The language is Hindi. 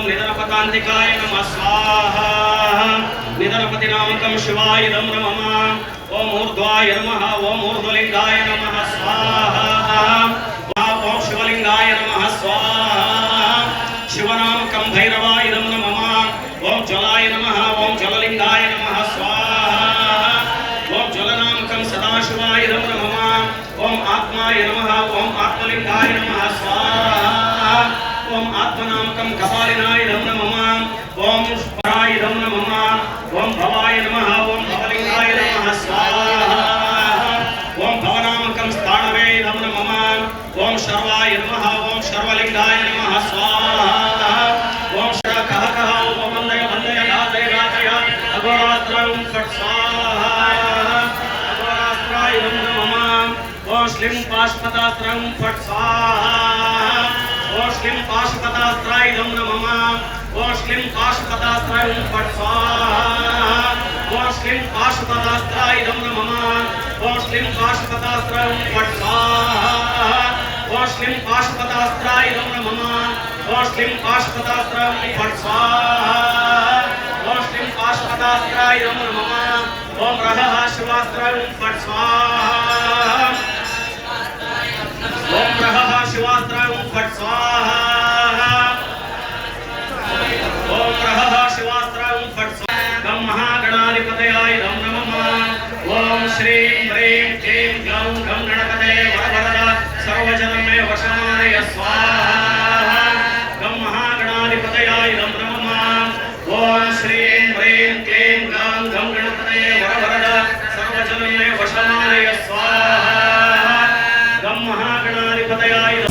निधनपतान्तिकाय नमः स्वाहा निधनपति नामकं शिवाय नमः ओम ऊर्ध्वाय नमः ओम ऊर्ध्वलिंगाय नमः स्वाहा ओम शिवलिंगाय नमः स्वाहा शिवनामकं भैरवाय नमः ओम ज्वलाय नमः ओम ज्वललिंगाय नमः स्वाहा ओम ज्वलनामकं सदाशिवाय नमः ओम आत्माय नमः ओम आत्मलिंगाय नमः स्वाहा ओम आत्मनामकं कपालिनाय नमः ओम पराय नमः ओम भवाय नमः ओम भवलिंगाय नमः स्वाहा ओम भवनामकं स्थाणवे नमः ओम शर्वाय नमः ओम शर्वलिंगाय नमः स्वाहा ओम शरकहकः ओम वन्दय वन्दय गातय गातय अघोरात्रं फट् स्वाहा अघोरात्राय नमः ओम श्लीं पाशुपतास्त्रं फट् स्वाहा ओम श्लीं पाशुपतास्त्राय नमः ओम श्लीं पाशुपतास्त्राय फट् स्वाहा ओम श्लीं पाशुपतास्त्राय नमः ओम श्लीं पाशुपतास्त्राय फट् स्वाहा ओम श्लीं पाशुपतास्त्राय नमः ओम श्लीं पाशुपतास्त्राय फट् स्वाहा ओम श्लीं पाशुपतास्त्राय नमः ओम रहः शिवास्त्राय फट् स्वाहा ओम रहः शिवास्त्राय फट् स्वाहा ओम रहः शिवास्त्राय फट् स्वाहा गं महागणाधिपतयाय नमः ओम श्रीं ह्रीं क्लीं ग्लौं गं गणपतये वरवरद सर्वजनमे वशमानय स्वाहा गं महागणाधिपतयाय नमः ओम श्रीं ह्रीं क्लीं ग्लौं गं गणपतये वरवरद सर्वजनमे वशमानय स्वाहा गं महागणाधिपतयाय